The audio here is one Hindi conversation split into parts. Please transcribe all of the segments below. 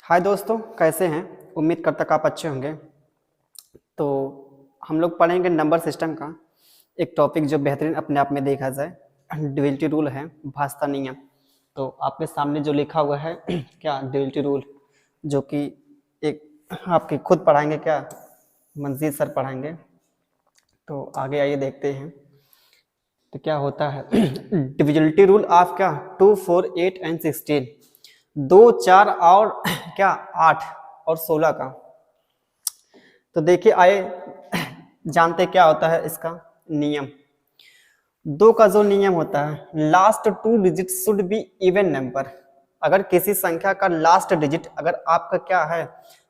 हाय दोस्तों, कैसे हैं। उम्मीद करता कि आप अच्छे होंगे। तो हम लोग पढ़ेंगे नंबर सिस्टम का एक टॉपिक जो बेहतरीन अपने आप में देखा जाए, ड्यूअलिटी रूल है, भाषा नियम। तो आपके सामने जो लिखा हुआ है क्या ड्यूअलिटी रूल, जो कि एक आपके खुद पढ़ाएंगे, क्या मंजीत सर पढ़ाएंगे। तो आगे आइए देखते हैं तो क्या होता है। डिविजिबिलिटी रूल ऑफ क्या 2, 4, 8 एंड 16, 2, 4 और क्या 8 और 16 का। तो देखिए आए जानते क्या होता है इसका नियम। दो का जो नियम होता है, last 2 digit should be even number. अगर किसी संख्या का लास्ट डिजिट अगर आपका क्या है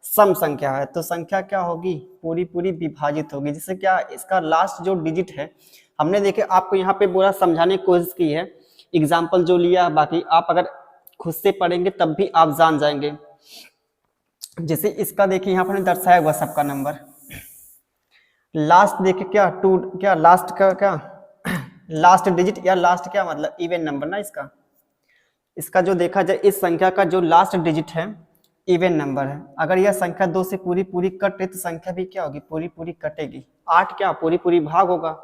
सम संख्या है, तो संख्या क्या होगी पूरी पूरी विभाजित होगी। जैसे क्या इसका लास्ट जो डिजिट है, हमने देखे आपको यहाँ पे पूरा समझाने की कोशिश की है, एग्जाम्पल जो लिया है, बाकी आप अगर खुद से पढ़ेंगे तब भी आप जान जाएंगे। जैसे इसका देखिए यहाँ पर दर्शाया हुआ सबका नंबर, लास्ट देखिए क्या 2, क्या लास्ट का क्या लास्ट डिजिट या लास्ट क्या मतलब इवन नंबर ना। इसका जो देखा जाए, इस संख्या का जो लास्ट डिजिट है इवन नंबर है। अगर यह संख्या 2 से पूरी पूरी कटे तो संख्या भी क्या होगी पूरी पूरी कटेगी। 8 क्या पूरी पूरी भाग होगा।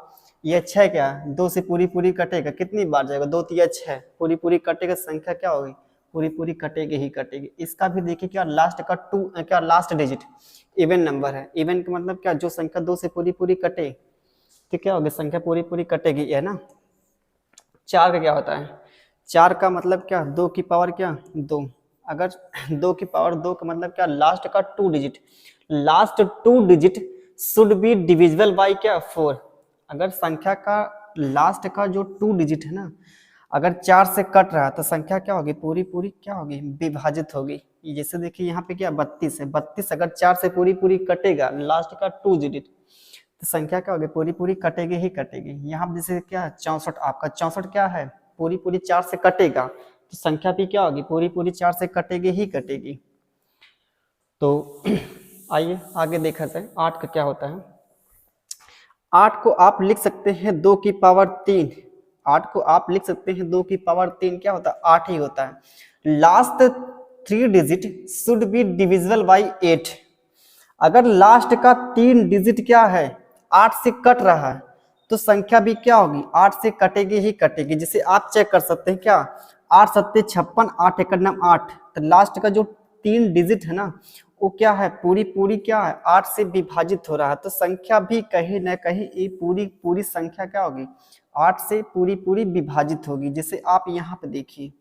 यह 6 क्या 2 से पूरी पूरी कटेगा, कितनी बार जाएगा 2 3 6 पूरी पूरी कटेगा, संख्या क्या होगी पूरी पूरी कटेगी ही कटेगी। इसका भी देखिए क्या लास्ट का 2 क्या लास्ट डिजिट इवन नंबर है। इवन का मतलब क्या जो संख्या 2 से पूरी पूरी कटे तो क्या होगी संख्या पूरी पूरी कटेगी, है ना। 4 का क्या होता है, 4 का मतलब क्या 2 की पावर क्या 2। अगर 2 की पावर 2 का मतलब क्या लास्ट का 2 digit, last 2 digit should be divisible by क्या 4। अगर संख्या का लास्ट का जो 2 डिजिट है ना, अगर 4 से कट रहा है तो संख्या क्या होगी पूरी पूरी क्या होगी विभाजित होगी। जैसे देखिए यहाँ पे क्या 32 है, 32 अगर 4 से पूरी पूरी कटेगा लास्ट का 2 डिजिट तो संख्या क्या होगी पूरी पूरी कटेगी ही कटेगी। यहाँ जैसे क्या 64, आपका 64 क्या है पूरी पूरी 4 से कटेगा तो संख्या भी क्या होगी पूरी पूरी 4 से कटेगी ही कटेगी। तो आइए आगे देखा जाए 8 का क्या होता है। 8 को आप लिख सकते हैं 2 की पावर 3, 8 को आप लिख सकते हैं 2 की पावर 3 क्या होता है 8 ही होता है। Last 3 digit should be divisible by 8। अगर लास्ट का 3 डिजिट क्या है 8 से कट रहा है तो संख्या भी क्या होगी 8 से कटेगी ही कटेगी। जिसे आप चेक कर सकते हैं क्या 8 सत्ते 56, 8 एकड़ नाम 8, तो लास्ट का जो 3 डिजिट है ना वो क्या है पूरी पूरी क्या है 8 से विभाजित हो रहा है। तो संख्या भी कहीं ना कहीं ये पूरी पूरी संख्या क्या होगी 8 से पूरी पूरी विभाजित होगी। जैसे आप यहाँ पे देखिए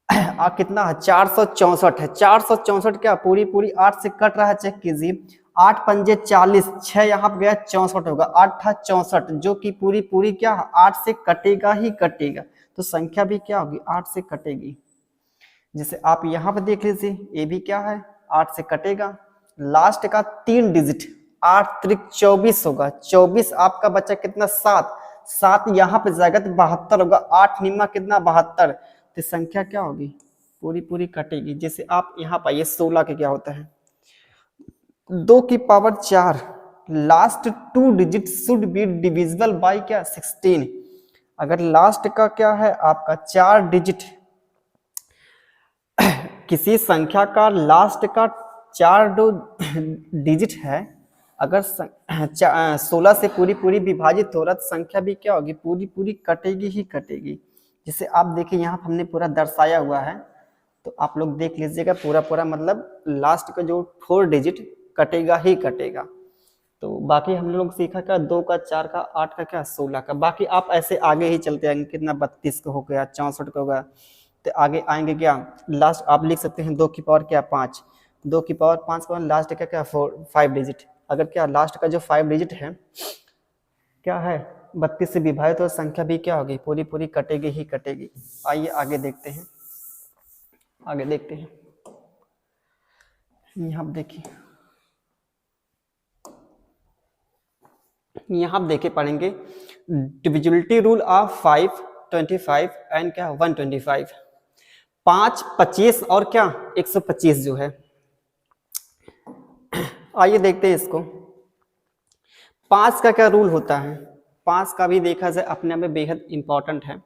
कितना है 464 है, 464 क्या पूरी पूरी 8 से कट रहा है, चेक कीजिए 8 पंजे 40, 6 यहाँ पे गया 64 होगा, 8 था 64 जो कि पूरी पूरी क्या 8 से कटेगा ही कटेगा। तो संख्या भी क्या होगी 8 से कटेगी। जैसे आप यहाँ पे देख लीजिए ये भी क्या है 8 से कटेगा। लास्ट का 3 डिजिट 8 त्रिक 24 होगा, 24 आपका बच्चा कितना 7, 7 यहाँ पे जाएगा तो 72 होगा, 8 निम्मा कितना 72, तो संख्या क्या होगी पूरी पूरी कटेगी। जैसे आप यहाँ पाइए 16 के क्या होता है 2 की power 4, last 2 digit should be divisible by क्या 16। अगर लास्ट का क्या है आपका 4 डिजिट किसी संख्या का लास्ट का 4 डिजिट है, अगर 16 से पूरी पूरी विभाजित हो रहा तो संख्या भी क्या होगी पूरी पूरी कटेगी ही कटेगी। जिसे आप देखिए यहाँ हमने पूरा दर्शाया हुआ है, तो आप लोग देख लीजिएगा पूरा पूरा मतलब लास्ट का जो 4 डिजिट कटेगा ही कटेगा। तो बाकी हम लोग सीखा क्या 2 का 4 का 8 का क्या 16 का। बाकी आप ऐसे आगे ही चलते आएंगे, कितना 32 का हो गया 64 का होगा, तो आगे आएंगे क्या लास्ट आप लिख सकते हैं 2 की पावर क्या 5, 2 की पावर 5 का लास्ट का क्या 5 डिजिट। अगर क्या लास्ट का जो 5 डिजिट है क्या है 32 से विभाजित तो संख्या भी क्या होगी पूरी पूरी कटेगी ही कटेगी। आइए आगे देखते हैं, आगे देखते हैं। यहाँ देखिए यहाँ आप देखे पढ़ेंगे डिविजिबिलिटी रूल ऑफ 5, 25 एंड क्या 125। 5, 25 और क्या 125 जो है। आइए देखते हैं इसको। 5 का क्या रूल होता है, 5 का भी देखा जाए अपने में बेहद इंपॉर्टेंट है।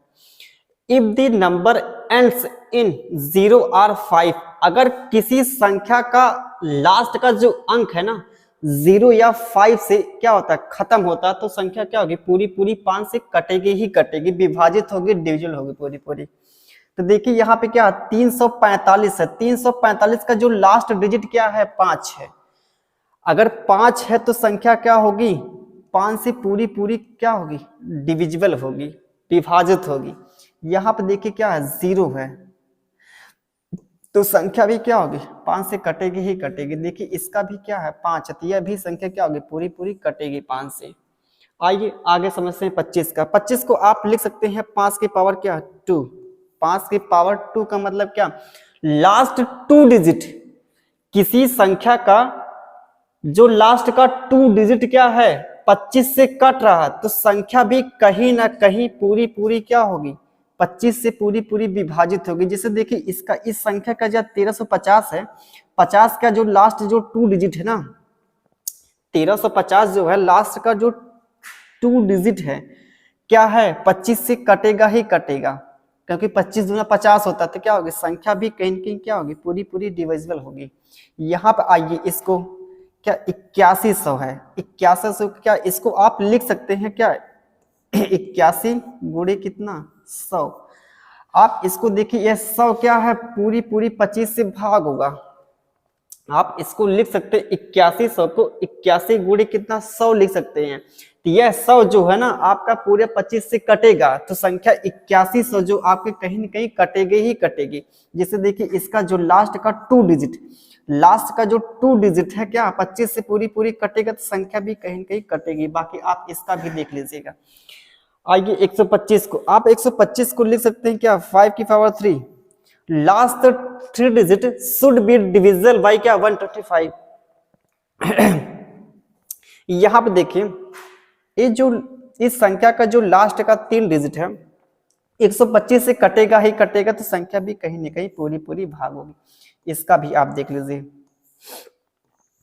If the number ends in 0 और 5, अगर किसी संख्या का लास्ट का जो अंक है ना 0 या 5 से क्या होता है, खत्म होता है, तो संख्या क्या होगी, पूरी पूरी 5 से कटेगी ही कटेगी, विभाजित होगी, डिविजिबल होगी पूरी पूरी। तो देखिए यहाँ पे क्या 345 है, 345 का जो लास्ट डिजिट क्या है, 5 है। अगर 5 है तो संख्या क्या होगी, 5 से पूरी पूरी क्या होगी, डिविजिबल होगी, विभाजित होगी। यहाँ पे देखिए क्या है, 0 है, तो संख्या भी क्या होगी, 5 से कटेगी ही कटेगी। देखिए इसका भी क्या है, 5 है, तो यह भी संख्या क्या होगी, पूरी पूरी कटेगी 5 से। आइए आगे समझते हैं 25 का। 25 को आप लिख सकते हैं 5 की पावर क्या, 2। 5 की पावर 2 का मतलब क्या, लास्ट 2 डिजिट किसी संख्या का जो लास्ट का 2 डिजिट क्या है, 25 से कट रहा है, तो संख्या भी कहीं ना कहीं पूरी पूरी क्या होगी, 25 से पूरी पूरी विभाजित होगी। जैसे देखिए इसका, इस संख्या का जो 1350 है, 50 का जो लास्ट जो 2 डिजिट है ना, 1350 जो है लास्ट का जो 2 डिजिट है क्या है, 25 से कटेगा ही कटेगा, क्योंकि 25 दूना 50 होता है, तो क्या होगी, संख्या भी कहीं ना कहीं क्या होगी, पूरी पूरी डिविजिबल होगी। यहाँ पे आइए, इसको क्या 8100 है, 8100 क्या, इसको आप लिख सकते हैं क्या 81 गुणे कितना 100। आप इसको देखिए, यह 100 क्या है, पूरी पूरी 25 से भाग होगा, आप इसको लिख सकते हैं 8100 को 81 गुणे कितना 100 लिख सकते हैं। तो यह 100 जो है ना आपका पूरे 25 से कटेगा, तो संख्या 8100 जो आपके कहीं ना कहीं कटेगी ही कटेगी। जैसे देखिए इसका जो लास्ट का 2 डिजिट, लास्ट का जो 2 डिजिट है क्या 25 से पूरी पूरी कटेगा, तो संख्या भी कहीं ना कहीं कटेगी। बाकी आप इसका भी देख लीजिएगा। आइए 125 को, आप 125 को लिख सकते हैं क्या 5 की power 3, last 3 digit should be divisible by क्या 125। यहां पे देखिए ये जो इस संख्या का जो लास्ट का 3 डिजिट है 125 से कटेगा ही कटेगा, तो संख्या भी कहीं ना कहीं पूरी पूरी भाग होगी। इसका भी आप देख लीजिए।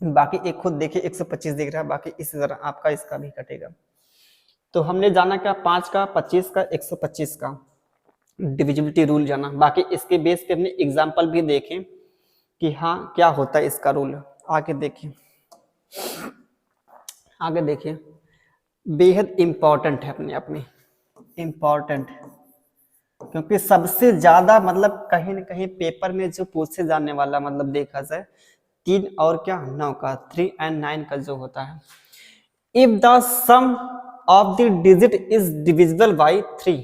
बाकी एक खुद देखिए 125 दिख रहा है, बाकी इसी तरह आपका इसका भी कटेगा। तो हमने जाना क्या 5 का, 25 का, 125 का डिविजिबिलिटी रूल जाना। बाकी इसके बेस पे हमने एग्जाम्पल भी देखे कि हाँ क्या होता है इसका रूल। आगे देखिए, आगे देखिए, बेहद इंपॉर्टेंट है अपने इंपॉर्टेंट, क्योंकि सबसे ज्यादा मतलब कहीं ना कहीं पेपर में जो पूछे जाने वाला मतलब देखा जाए 3 और क्या 9 का 3 and 9 का जो होता है, if the sum of the digit is divisible by 3,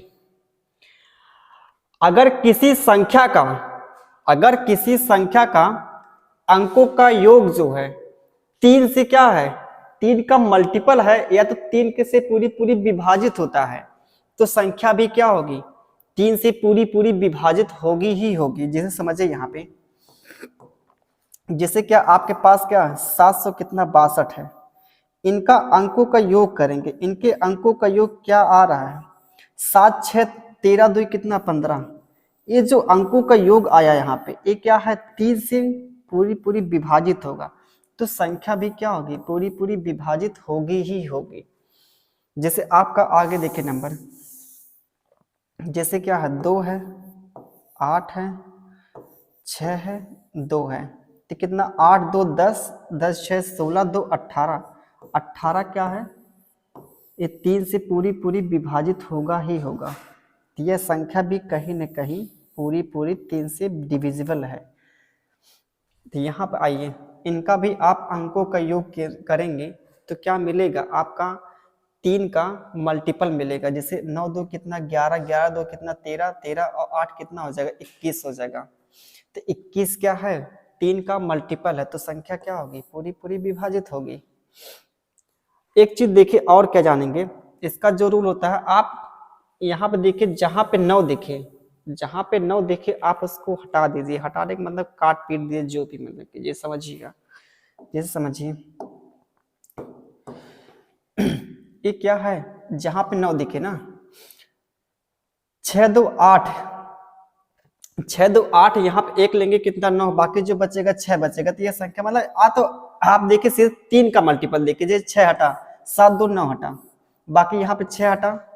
अगर किसी संख्या का अंकों का योग जो है 3 से क्या है, 3 का मल्टीपल है या तो 3 के से पूरी पूरी विभाजित होता है, तो संख्या भी क्या होगी 3 से पूरी पूरी विभाजित होगी ही होगी। जैसे समझे यहाँ पे, जैसे क्या आपके पास क्या 700 कितना 62 है, इनका अंकों का योग करेंगे, इनके अंकों का योग क्या आ रहा है 7 6 13 2 कितना 15। ये जो अंकों का योग आया यहाँ पे ये क्या है 3 से पूरी पूरी विभाजित होगा, तो संख्या भी क्या होगी पूरी पूरी विभाजित होगी ही होगी। जैसे आपका आगे देखिए नंबर, जैसे क्या है 2 है 8 है 6 है 2 है, तो कितना 8 2 10 10 6 16 2 18, 18 क्या है ये 3 से पूरी पूरी विभाजित होगा ही होगा। तो यह संख्या भी कहीं न कहीं पूरी पूरी 3 से डिविजिबल है। तो यहाँ पर आइए, इनका भी आप अंकों का योग करेंगे तो क्या मिलेगा आपका 3 का मल्टीपल मिलेगा। जैसे 9 2 कितना 11 11 2 कितना 13 13 और 8 कितना हो जाएगा 21 हो जाएगा। तो 21 क्या है 3 का मल्टीपल है, तो संख्या क्या होगी पूरी पूरी विभाजित होगी। एक चीज देखिए और क्या जानेंगे, इसका जो रूल होता है आप यहाँ पे देखिए जहां पे 9 देखे, जहां पे 9 देखे आप उसको हटा दीजिए, हटाने का मतलब काट पीट दिए जो भी मतलब कीजिए, समझिएगा। जैसे समझिए ये क्या है जहां पे 9 दिखे ना 6 2 8 6 2 8 यहाँ पे 1 लेंगे कितना 9, बाकी जो बचेगा 6 बचेगा। तो ये संख्या मतलब तो आप देखिए सिर्फ 3 का मल्टीपल देखिए, जैसे 6 हटा 7 2 9 हटा, बाकी यहाँ पे 6 हटा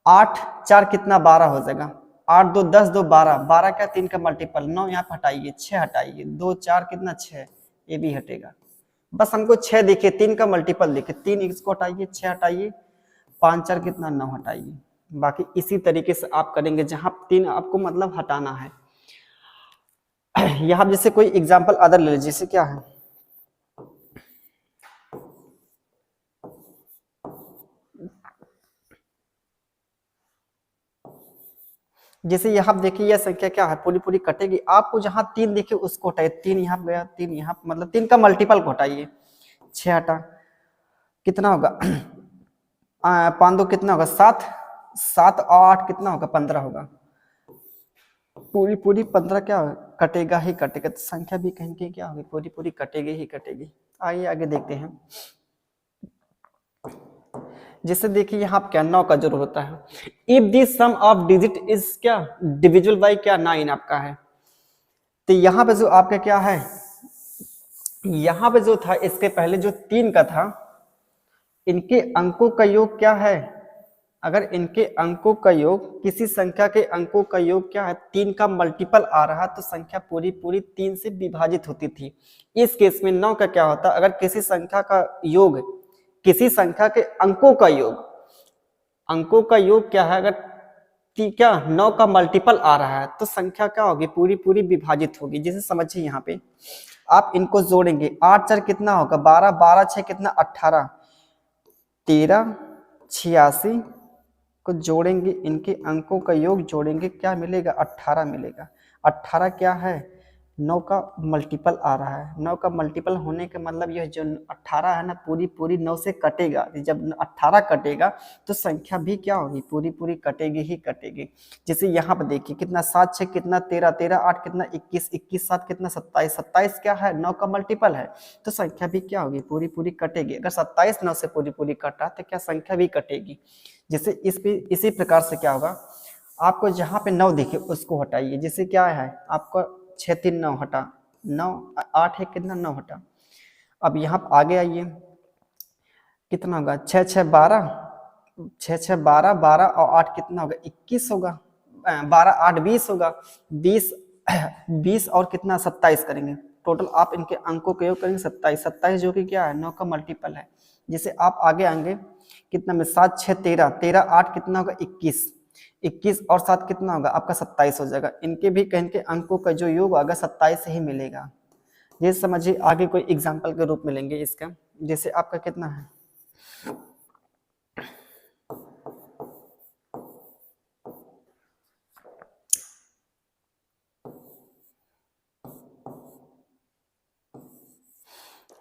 8 4 कितना 12 हो जाएगा, 8 2 10 2 12, 12 क्या 3 का मल्टीपल, 9 यहाँ पे हटाइए, 6 हटाइए, 2 4 कितना 6, ये भी हटेगा। बस हमको 6 देखिए, 3 का मल्टीपल देखिए, 3 इसको हटाइए, 6 हटाइए, 5 4 कितना 9 हटाइए। बाकी इसी तरीके से आप करेंगे, जहां 3 आपको मतलब हटाना है। यहाँ जैसे कोई एग्जाम्पल अदर ले लीजिए, जैसे क्या है, जैसे यहाँ देखिए यह संख्या क्या है, पूरी पूरी कटेगी। आपको जहां 3 देखिए उसको हटाइए, 3 यहाँ गया, 3 यहाँ, मतलब 3 का मल्टीपल को हटाइए, 6 हटा, कितना होगा 5 2 कितना होगा 7, 7 और 8 कितना होगा 15 होगा। पूरी पूरी 15 क्या होगा, कटेगा ही कटेगा, तो संख्या भी कहीं की क्या होगी, पूरी पूरी कटेगी ही कटेगी। आइए आगे देखते हैं। जैसे देखिए यहाँ क्या 9 का जरूर होता है। If the sum of digit is क्या डिविजिबल बाई क्या 9 आपका है, तो यहाँ पे जो आपका क्या है, यहाँ पे जो था इसके पहले जो 3 का था, इनके अंकों का योग क्या है, अगर इनके अंकों का योग, किसी संख्या के अंकों का योग क्या है 3 का मल्टीपल आ रहा, तो संख्या पूरी पूरी 3 से विभाजित होती थी। इस केस में 9 का क्या होता, अगर किसी संख्या का योग, किसी संख्या के अंकों का योग, अंकों का योग क्या है, अगर क्या 9 का मल्टीपल आ रहा है, तो संख्या क्या होगी, पूरी पूरी विभाजित होगी। जैसे समझिए यहाँ पे आप इनको जोड़ेंगे, 8 4 कितना होगा 12, 12 6 कितना 18, 13 86 को जोड़ेंगे, इनके अंकों का योग जोड़ेंगे, क्या मिलेगा 18 मिलेगा। 18 क्या है 9 का मल्टीपल आ रहा है, 9 का मल्टीपल होने का मतलब यह जो 18 है ना, पूरी पूरी 9 से कटेगा। जब 18 कटेगा तो संख्या भी क्या होगी, पूरी पूरी कटेगी ही कटेगी। जैसे यहाँ पर देखिए कितना 7 6 कितना 13, 13 8 कितना 21, 21 7 कितना 27, 27 क्या है 9 का मल्टीपल है, तो संख्या भी क्या होगी, पूरी पूरी कटेगी। अगर 27 9 से पूरी पूरी कटा तो क्या संख्या भी कटेगी। जैसे इसी प्रकार से क्या होगा, आपको जहाँ पे 9 दिखे उसको हटाइए। जैसे क्या है आपका 6 3 9 हटा, 9 8 है कितना 9 हटा। अब यहाँ आगे आइए, कितना होगा 6 6 12, 6 6 12, 12 और 8 कितना होगा 21 होगा, 12 8 20 होगा, 20 20 और कितना 27 करेंगे टोटल। आप इनके अंकों का योग करेंगे 27, 27 जो कि क्या है 9 का मल्टीपल है। जैसे आप आगे आएंगे कितना में 7 6 13, 13 8 कितना होगा 21, 21 और 7 कितना होगा आपका 27 हो जाएगा। इनके भी कहीं के अंकों का जो योग होगा 27 से ही मिलेगा। ये समझिए, आगे कोई एग्जाम्पल के रूप में लेंगे इसका। जैसे आपका कितना है,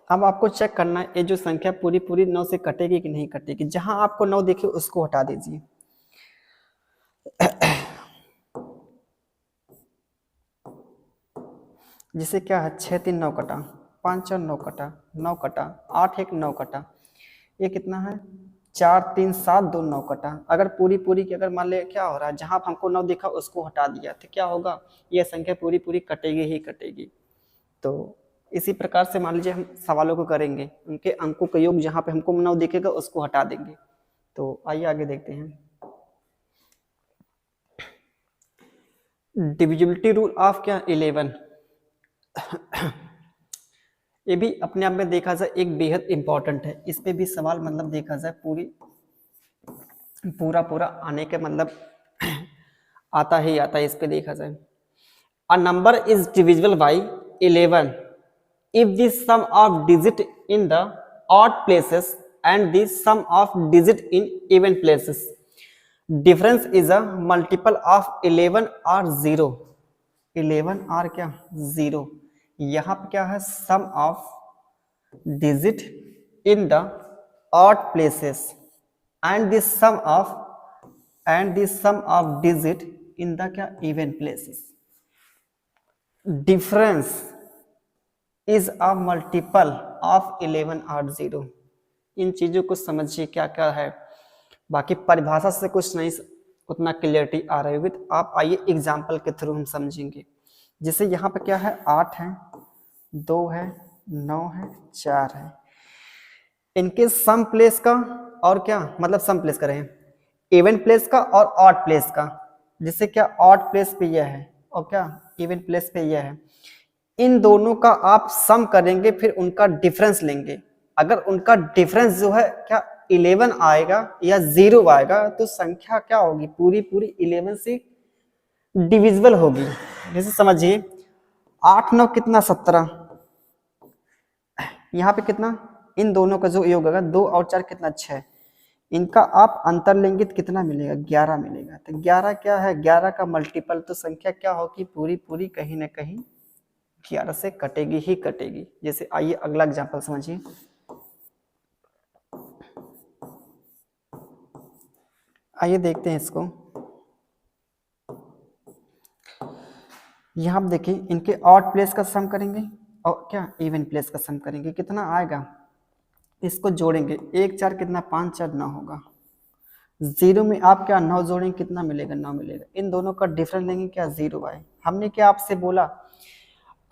अब आपको चेक करना है ये जो संख्या पूरी पूरी 9 से कटेगी कि नहीं कटेगी। जहां आपको 9 देखे उसको हटा दीजिए। जैसे क्या है 6 3 9 कटा, 5 4 9 कटा, 9 कटा, 8 1 9 कटा, ये कितना है 4 3 7 2 9 कटा। अगर पूरी पूरी की अगर मान ले क्या हो रहा है, जहां हमको 9 दिखा उसको हटा दिया तो क्या होगा, यह संख्या पूरी पूरी कटेगी ही कटेगी। तो इसी प्रकार से मान लीजिए हम सवालों को करेंगे, उनके अंकों का योग जहां पे हमको 9 दिखेगा उसको हटा देंगे। तो आइए आगे देखते हैं। डिविजिबिलिटी रूल ऑफ क्या 11, ये भी अपने आप में देखा जाए एक बेहद इंपॉर्टेंट है। इस पे भी सवाल मतलब देखा जाए पूरा पूरा आने के मतलब आता ही आता है। इस पे देखा जाए a number is divisible by 11 if the sum of digit in the odd places and the sum of digit in even places difference is a multiple of 11 or 0, 11 और क्या 0। यहाँ पे क्या है sum of digit in the odd places and the sum of digit in the क्या even places, difference is a multiple of 11 और 0। इन चीजों को समझिए क्या क्या है, बाकी परिभाषा से कुछ नहीं उतना क्लियरिटी आ रही होगी, तो आप आइए एग्जाम्पल के थ्रू हम समझेंगे। जैसे यहाँ पे क्या है 8 है 2 है 9 है 4 है, इनके सम प्लेस का और क्या मतलब सम प्लेस करें इवन प्लेस का और ऑड प्लेस का, जिससे क्या ऑड प्लेस पे यह है और क्या इवन प्लेस पे यह है। इन दोनों का आप सम करेंगे फिर उनका डिफरेंस लेंगे। अगर उनका डिफरेंस जो है क्या 11 आएगा या 0 आएगा तो संख्या क्या होगी, पूरी पूरी 11 से डिविजिबल होगी। जैसे समझिए 8 9 कितना 17, यहाँ पे कितना, इन दोनों का जो योग होगा 2 और 4 कितना 6, इनका आप अंतर लेंगे तो कितना मिलेगा 11 मिलेगा। तो 11 क्या है, 11 का मल्टीपल, तो संख्या क्या होगी पूरी पूरी कहीं ना कहीं 11 से कटेगी ही कटेगी। जैसे आइए अगला एग्जांपल समझिए। आइए देखते हैं इसको। यहाँ आप देखिए इनके ऑड प्लेस का सम करेंगे और क्या इवन प्लेस का सम करेंगे, कितना आएगा, इसको जोड़ेंगे 1 4 कितना 5 4 9 होगा। 0 में आप क्या 9 जोड़ेंगे कितना मिलेगा 9 मिलेगा। इन दोनों का डिफरेंस लेंगे क्या 0 आए। हमने क्या आपसे बोला,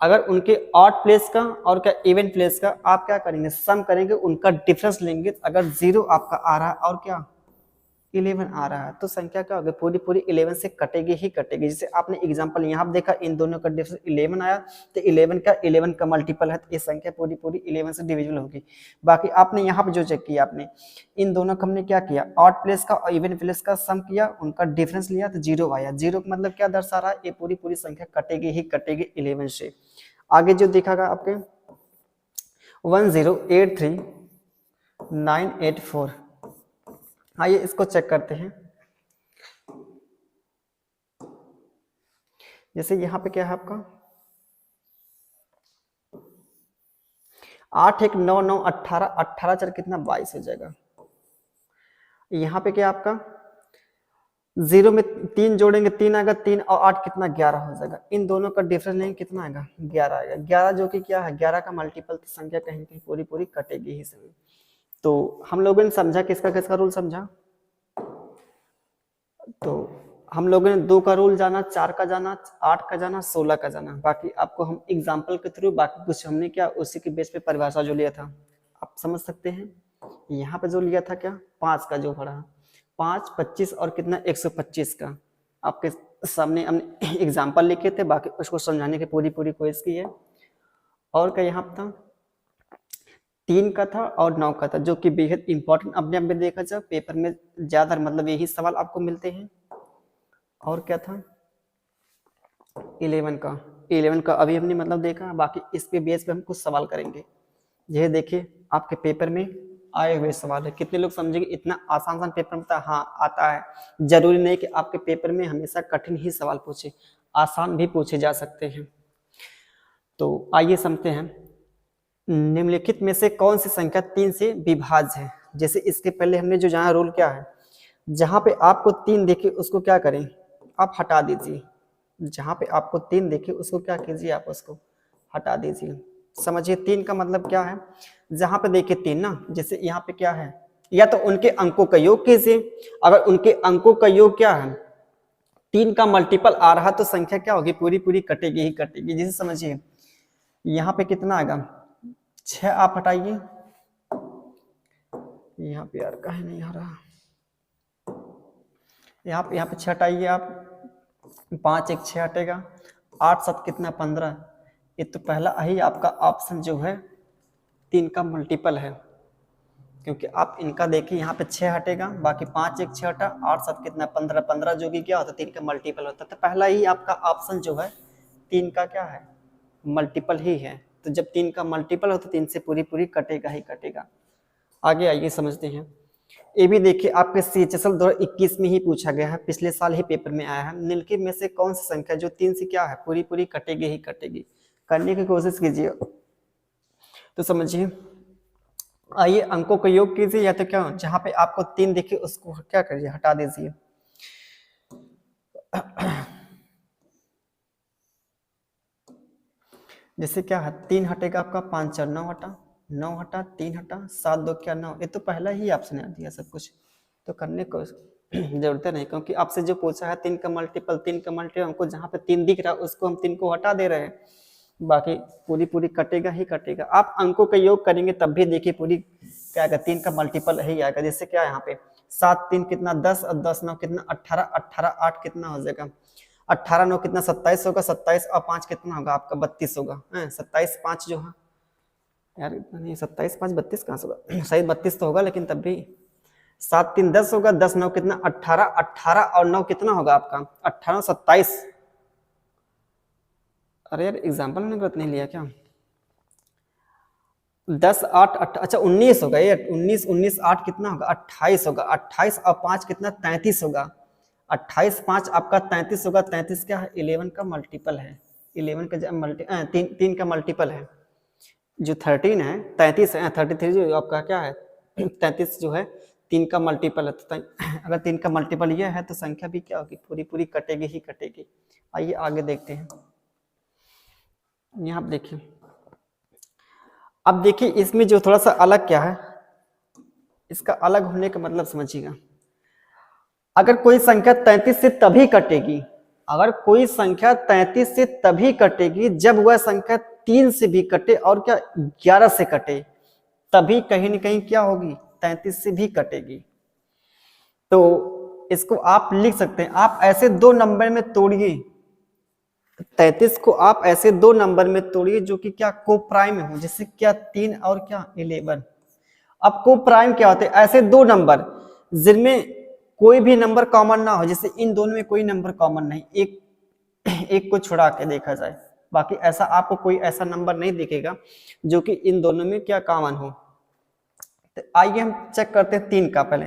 अगर उनके ऑड प्लेस का और क्या इवन प्लेस का आप क्या करेंगे सम करेंगे, उनका डिफरेंस लेंगे। अगर 0 आपका आ रहा है और क्या 11 आ रहा है तो संख्या क्या होगी पूरी पूरी 11 से कटेगी ही कटेगी। जैसे आपने एग्जांपल यहाँ देखा इन दोनों का डिफरेंस 11 आया तो 11 का मल्टीपल है तो ये संख्या पूरी पूरी 11 से डिविजिबल होगी। बाकी आपने यहाँ पे जो चेक किया, आपने इन दोनों का हमने क्या किया ऑड प्लेस का और इवन प्लेस का सम किया, उनका डिफरेंस लिया तो 0 आया। 0 का मतलब क्या दर्शा रहा है, ये पूरी पूरी संख्या कटेगी ही कटेगी 11 से। आगे जो दिखागा आपके 1083984, आइए इसको चेक करते हैं। जैसे यहाँ पे क्या है आपका 8 1 9 9 18 18 4 कितना 22 हो जाएगा। यहाँ पे क्या आपका 0 में 3 जोड़ेंगे 3 आएगा, 3 और 8 कितना 11 हो जाएगा। इन दोनों का डिफरेंस लेंगे कितना आएगा 11 आएगा। 11 जो कि क्या है 11 का मल्टीपल, तो संख्या कहीं कहीं पूरी पूरी कटेगी ही सही। तो हम लोगों ने समझा किसका किसका रूल समझा, तो हम लोगों ने 2 का रूल जाना, 4 का जाना, 8 का जाना, 16 का जाना। बाकी आपको हम एग्जाम्पल के थ्रू बाकी कुछ हमने क्या उसी के बेस पे परिभाषा जो लिया था आप समझ सकते हैं। यहाँ पे जो लिया था क्या 5 का जो पढ़ा 5 25 और कितना 125 का आपके सामने हमने एग्जाम्पल लिखे थे, बाकी उसको समझाने की पूरी पूरी कोशिश की है। और क्या यहाँ था 3 का था और 9 का था, जो कि बेहद इंपॉर्टेंट अपने आप में देखा जाए पेपर में ज्यादा मतलब यही सवाल आपको मिलते हैं। और क्या था 11 का अभी हमने मतलब देखा, बाकी इसके बेस पे हम कुछ सवाल करेंगे। यह देखिए आपके पेपर में आए हुए सवाल है, कितने लोग समझेंगे इतना आसान पेपर में था। हाँ आता है, जरूरी नहीं कि आपके पेपर में हमेशा कठिन ही सवाल पूछे, आसान भी पूछे जा सकते हैं। तो आइए समझते हैं निम्नलिखित में से कौन सी संख्या 3 से विभाज्य है। जैसे इसके पहले हमने जो जहाँ रूल क्या है, जहाँ पे आपको 3 देखे उसको क्या करें आप हटा दीजिए। जहाँ पे आपको 3 देखे उसको क्या कीजिए आप उसको हटा दीजिए। समझिए 3 का मतलब क्या है, जहाँ पे देखिए 3 ना, जैसे यहाँ पे क्या है या तो उनके अंकों का योग कीजिए। अगर उनके अंकों का योग क्या है 3 का मल्टीपल आ रहा तो संख्या क्या होगी पूरी पूरी कटेगी ही कटेगी। जैसे समझिए यहाँ पे कितना आएगा 6 आप हटाइए, यहाँ पे यार कहीं नहीं आ रहा, यहाँ पे 6 हटाइए आप, 5 1 6 हटेगा, 8 7 कितना 15। ये तो पहला ही आपका ऑप्शन जो है 3 का मल्टीपल है, क्योंकि आप इनका देखिए यहाँ पे 6 हटेगा, बाकी 5 1 6 हटा, 8 7 कितना 15 15 जो कि क्या होता है 3 का मल्टीपल होता है। तो पहला ही आपका ऑप्शन जो है 3 का क्या है मल्टीपल ही है। तो जब 3 का मल्टीपल हो तो 3 से पूरी पूरी कटेगा ही कटेगा। आगे आइए समझते हैं। ये भी देखिए आपके CHSL 2021 में ही पूछा गया है, पिछले साल ही पेपर में आया है। निम्नलिखित में से कौन सी संख्या जो 3 से क्या है पूरी पूरी कटेगी ही कटेगी, करने की कोशिश कीजिए। तो समझिए आइए अंकों का योग कीजिए, या तो क्या जहां पे आपको 3 दिखे उसको क्या करिए हटा दीजिए। जैसे क्या है 3 हटेगा आपका, 5 4 9 हटा, 9 हटा, 3 हटा, 7 2 क्या 9। ये तो पहला ही आपसे आ दिया सब कुछ, तो करने को जरूरत नहीं, क्योंकि आपसे जो पूछा है 3 का मल्टीपल हमको जहाँ पे 3 दिख रहा है उसको हम 3 को हटा दे रहे हैं, बाकी पूरी पूरी कटेगा ही कटेगा। आप अंकों का योग करेंगे तब भी देखिए पूरी क्या आएगा 3 का मल्टीपल ही आएगा। जैसे क्या यहाँ पे 7 3 कितना 10 और 10 9 कितना 18, 18 8 कितना हो जाएगा 18 9 कितना 27 होगा, 27 और 5 कितना होगा आपका 32 होगा। 27 5 जो है यार इतना नहीं, 27 5 32 कहाँ से होगा सही 32 तो होगा, लेकिन तब भी 7 3 10 होगा, 10 9 कितना 18, 18 और 9 कितना होगा आपका 18 27। अरे यार एग्जाम्पल मैंने गलत नहीं लिया क्या, 10 8 अच्छा 19 होगा ये, 19 19 8 कितना होगा 28 होगा, 28 और 5 कितना 33 होगा, 28 5 आपका 33 होगा। 33 क्या है 11 का मल्टीपल है, 11 का तीन का मल्टीपल है, जो 13 है 33 है 33 जो आपका क्या है 33 जो है 3 का मल्टीपल है। तो अगर 3 का मल्टीपल ये है तो संख्या भी क्या होगी पूरी पूरी कटेगी ही कटेगी। आइए आगे देखते हैं, यहाँ देखिए, अब देखिए इसमें जो थोड़ा सा अलग क्या है, इसका अलग होने का मतलब समझिएगा, अगर कोई संख्या 33 से तभी कटेगी, अगर कोई संख्या 33 से तभी कटेगी जब वह संख्या 3 से भी कटे और क्या 11 से कटे, तभी कहीं न कहीं क्या होगी 33 से भी कटेगी। तो इसको आप लिख सकते हैं, आप ऐसे दो नंबर में तोड़िए, 33 को आप ऐसे दो नंबर में तोड़िए जो कि क्या को प्राइम हो, जैसे क्या 3 और क्या 11। अब को प्राइम क्या होते हैं, ऐसे दो नंबर जिनमें कोई भी नंबर कॉमन ना हो, जैसे इन दोनों में कोई नंबर कॉमन नहीं, एक को छुड़ा के देखा जाए, बाकी ऐसा आपको कोई ऐसा नंबर नहीं दिखेगा जो कि इन दोनों में क्या कॉमन हो। तो आइए हम चेक करते हैं 3 का, पहले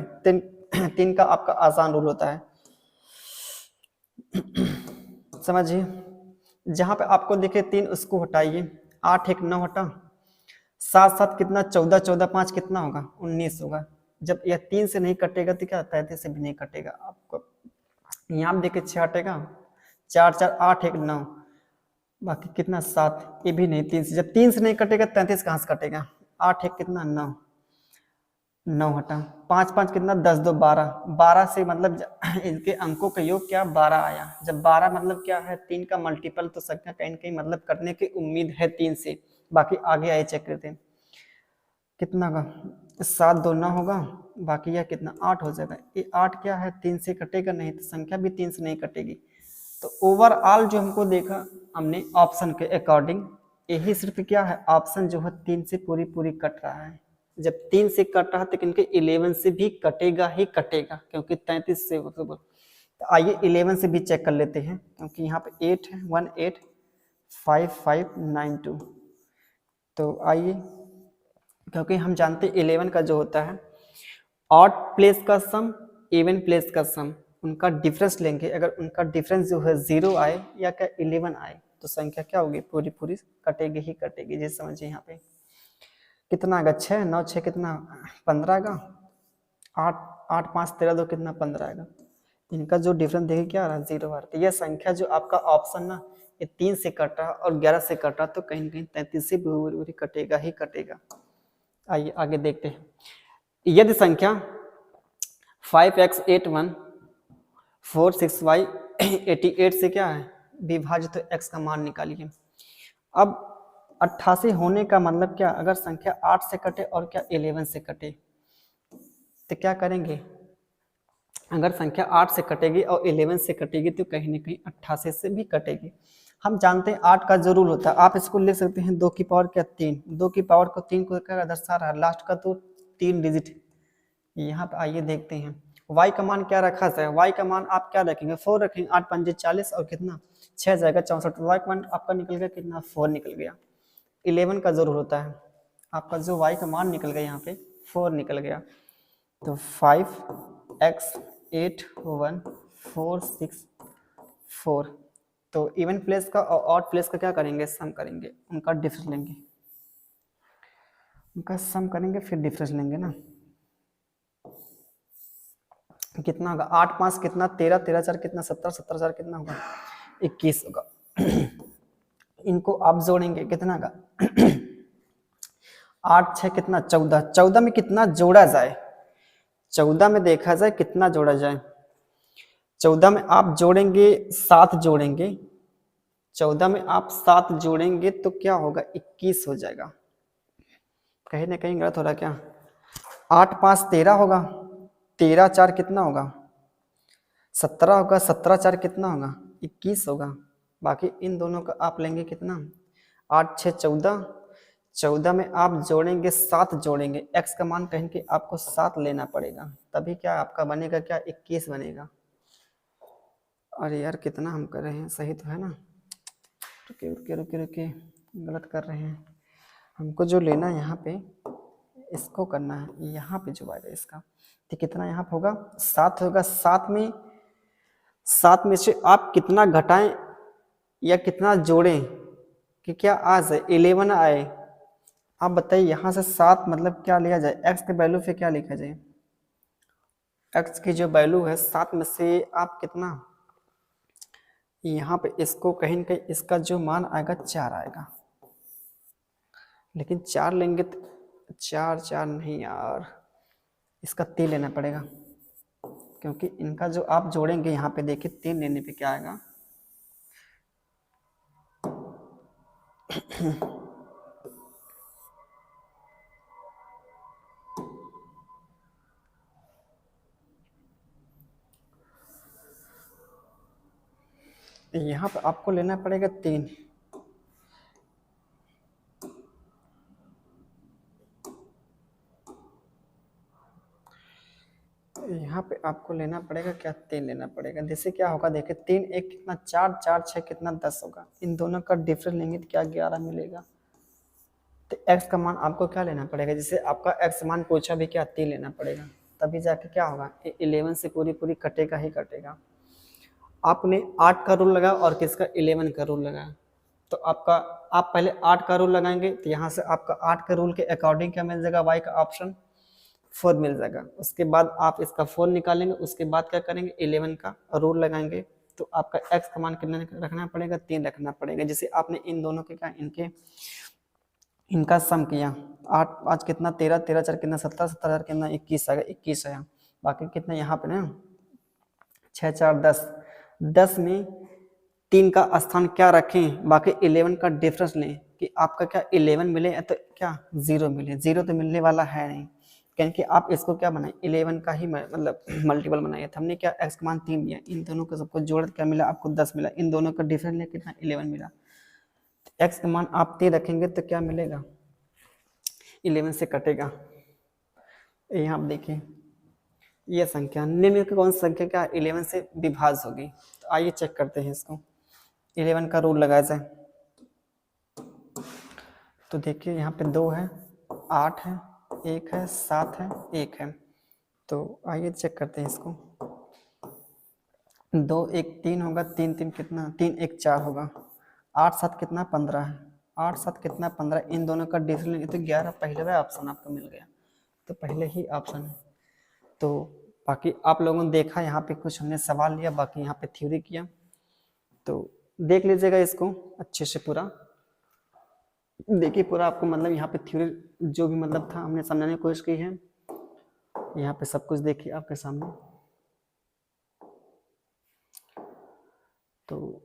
3 का आपका आसान रूल होता है समझिए, जहां पे आपको दिखे 3 उसको हटाइए, 8 1 9 हटा, 7 7 कितना 14, 14 5 कितना होगा 19 होगा। जब यह 3 से नहीं कटेगा तो क्या 33 से भी नहीं कटेगा। आपको यहाँ देखिए 6 हटेगा, 4 4 8 1 9, बाकी कितना 7, ये भी नहीं 3 से, जब 3 से नहीं कटेगा 33 कहाँ से कटेगा, 8 1 कितना 9, 9 हटा, 5 5 कितना 10 2 12, 12 से मतलब इनके अंकों का योग क्या 12 आया। जब 12 मतलब क्या है 3 का मल्टीपल, तो संख्या कहीं न कहीं मतलब करने की उम्मीद है 3 से। बाकी आगे आए चेक करते हैं कितना का 7 2 9 होगा, बाकी यह कितना 8 हो जाएगा। ये 8 क्या है 3 से कटेगा नहीं, तो संख्या भी 3 से नहीं कटेगी। तो ओवरऑल जो हमको देखा हमने ऑप्शन के अकॉर्डिंग, यही सिर्फ क्या है ऑप्शन जो है 3 से पूरी पूरी कट रहा है। जब 3 से कट रहा है तो इनके 11 से भी कटेगा ही कटेगा, क्योंकि 33 से तो आइए 11 से भी चेक कर लेते हैं, क्योंकि यहाँ पे 8 है 1 8 5 5 9 2। तो आइए, क्योंकि हम जानते हैं 11 का जो होता है ऑड प्लेस का सम इवन प्लेस का सम, उनका डिफरेंस लेंगे, अगर उनका डिफरेंस जो है 0 आए या क्या 11 आए तो संख्या क्या होगी पूरी पूरी कटेगी ही कटेगी। जैसे समझिए यहाँ पे कितना आएगा 6 9 6 कितना 15 आएगा, 8 8 5 13 2 कितना 15 आएगा। इनका जो डिफरेंस देखिए क्या आ रहा है 0 आ रहा है। यह संख्या जो आपका ऑप्शन ना ये 3 से कट रहा और 11 से कट रहा, तो कहीं ना कहीं 33 से पूरी कटेगा ही कटेगा। आइए आगे देखते हैं, यदि संख्या 5x 8 1 4 6 y 88 से क्या है विभाजित, तो x का मान निकालिए। अब 88 होने का मतलब क्या, अगर संख्या 8 से कटे और क्या 11 से कटे तो क्या करेंगे, अगर संख्या 8 से कटेगी और 11 से कटेगी तो कहीं ना कहीं 88 से भी कटेगी। हम जानते हैं 8 का जो रूल होता है, आप इसको लिख सकते हैं 2 की पावर क्या 3, 2 की पावर को 3 को क्या दर्शा रहा है लास्ट का तो 3 डिजिट। यहाँ पे आइए देखते हैं y का मान क्या रखा जाए, y का मान आप क्या रखेंगे 4 रखेंगे, 8 5 40 और कितना 6 जाएगा 64, y का मान आपका निकल गया कितना 4 निकल गया। 11 का जरूर होता है आपका जो y का मान निकल गया यहाँ पे 4 निकल गया। तो 5x 8 1 4 6 4, तो इवन प्लेस का और ऑड प्लेस का क्या करेंगे सम करेंगे, उनका डिफरेंस लेंगे, उनका सम करेंगे फिर डिफरेंस लेंगे ना। कितना होगा 8 5 कितना 13 13 4 कितना 17 17 4 कितना होगा 21 होगा। इनको आप जोड़ेंगे कितना का 8 6 कितना 14, 14 में कितना जोड़ा जाए, 14 में देखा जाए कितना जोड़ा जाए, 14 में आप जोड़ेंगे 7 जोड़ेंगे, 14 में आप 7 जोड़ेंगे तो क्या होगा 21 हो जाएगा। कहीं ना कहीं गलत हो रहा क्या, 8 5 13 होगा, 13 4 कितना होगा 17 होगा, 17 4 कितना होगा 21 होगा। बाकी इन दोनों का आप लेंगे कितना 8 6 14, 14 में आप जोड़ेंगे 7 जोड़ेंगे, x का मान कहीं के आपको 7 लेना पड़ेगा, तभी क्या आपका बनेगा क्या 21 बनेगा। अरे यार कितना हम कर रहे हैं, सही तो है ना, रुके रुके रुके रुके गलत कर रहे हैं। हमको जो लेना है यहाँ पे इसको करना है, यहाँ पे जो आएगा इसका तो कितना यहाँ पे होगा 7 होगा। 7 में से आप कितना घटाएं या कितना जोड़ें कि क्या आ जाए 11 आए। आप बताइए यहाँ से 7 मतलब क्या लिया जाए, x के वैल्यू पे क्या लिखा जाए, x की जो वैल्यू है 7 में से आप कितना यहाँ पे इसको कहीं न कहीं इसका जो मान आएगा 4 आएगा, लेकिन 4 लेंगे तो 4 4 नहीं यार, इसका 3 लेना पड़ेगा, क्योंकि इनका जो आप जोड़ेंगे यहाँ पे देखिए 3 लेने पे क्या आएगा यहाँ पे आपको लेना पड़ेगा 3, यहाँ पे आपको लेना पड़ेगा क्या 3 लेना पड़ेगा। जैसे क्या होगा देखिए 3 1 कितना 4 4 6 कितना 10 होगा, इन दोनों का डिफरेंस लेंगे तो क्या 11 मिलेगा। तो x का मान आपको क्या लेना पड़ेगा, जैसे आपका x मान पूछा भी क्या 3 लेना पड़ेगा, तभी जाके क्या होगा 11 से पूरी पूरी कटेगा ही कटेगा। आपने 8 का रूल लगाया और किसका 11 का रूल लगाया, तो आपका आप पहले 8 का रूल लगाएंगे तो यहाँ से आपका 8 के रूल के अकॉर्डिंग क्या मिल जाएगा y का ऑप्शन 4 मिल जाएगा। उसके बाद आप इसका 4 निकालेंगे, उसके बाद क्या करेंगे 11 का रूल लगाएंगे, तो आपका x का मान कितना रखना पड़ेगा 3 रखना पड़ेगा। जैसे आपने इन दोनों के क्या इनका सम किया 8 5 कितना 13 13 4 कितना 17 17 कितना 21 आएगा, 21 आया। बाकी कितना यहाँ पे ना 6 4 10, 10 में 3 का स्थान क्या रखें, बाकी 11 का डिफरेंस लें कि आपका क्या 11 मिले तो क्या 0 मिले, 0 तो मिलने वाला है नहीं, क्योंकि आप इसको क्या बनाए 11 का ही मतलब मल्टीपल बनाया था हमने, क्या x का मान 3 लिया, इन दोनों को सबको जोड़ क्या मिला आपको 10 मिला, इन दोनों का डिफरेंस लिया कितना 11 मिला। तो x का मान आप 3 रखेंगे तो क्या मिलेगा 11 से कटेगा। यहाँ आप देखिए ये संख्या निम्न की कौन सी संख्या क्या 11 से विभाज्य होगी, तो आइए चेक करते हैं इसको। 11 का रूल लगाया जाए तो देखिए यहाँ पे 2 है 8 है 1 है 7 है 1 है, तो आइए चेक करते हैं इसको। 2 1 3 होगा, 3 3 कितना 3 1 4 होगा, 8 7 कितना 15 है, 8 7 कितना 15, इन दोनों का डिफरेंस तो 11 पहले वाला ऑप्शन आपको मिल गया, तो पहले ही ऑप्शन है। तो बाकी आप लोगों ने देखा यहाँ पे कुछ हमने सवाल लिया, बाकी यहाँ पे थ्योरी किया, तो देख लीजिएगा इसको अच्छे से पूरा देखिए, पूरा आपको मतलब यहाँ पे थ्योरी जो भी मतलब था हमने समझाने की कोशिश की है, यहाँ पे सब कुछ देखिए आपके सामने। तो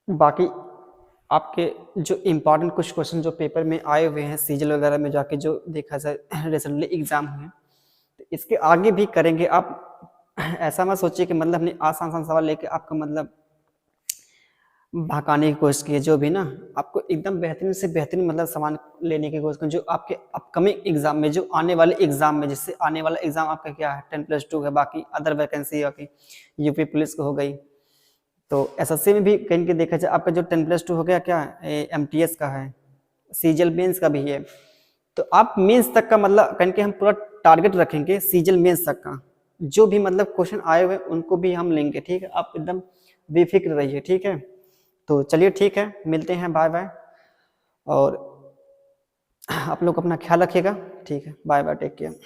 बाकी आपके जो इम्पोर्टेंट कुछ क्वेश्चन जो पेपर में आए हुए हैं सीजल वगैरह में जाके जो देखा जाए रिसेंटली एग्जाम हुए, तो इसके आगे भी करेंगे। आप ऐसा मत सोचिए कि मतलब हमने आसान सवाल लेके आपका मतलब भगाने की कोशिश की है, जो भी ना आपको एकदम बेहतरीन से बेहतरीन मतलब सामान लेने की कोशिश करें, जो आपके अपकमिंग एग्जाम में जो आने वाले एग्जाम में, जिससे आने वाला एग्जाम आपका क्या है 10+2 है, बाकी अदर वैकेंसी आपकी यूपी पुलिस को हो गई, तो एसएससी में भी कहीं के देखा जाए आपका जो 10+2 हो गया क्या एमटीएस का है, सीजल मेंस का भी है, तो आप मेंस तक का मतलब कहीं के हम पूरा टारगेट रखेंगे सीजल मेंस तक का, जो भी मतलब क्वेश्चन आए हुए उनको भी हम लेंगे, ठीक है, आप एकदम बेफिक्र रहिए, ठीक है। तो चलिए ठीक है, मिलते हैं, बाय बाय, और आप लोग अपना ख्याल रखिएगा, ठीक है, बाय बाय, टेक केयर।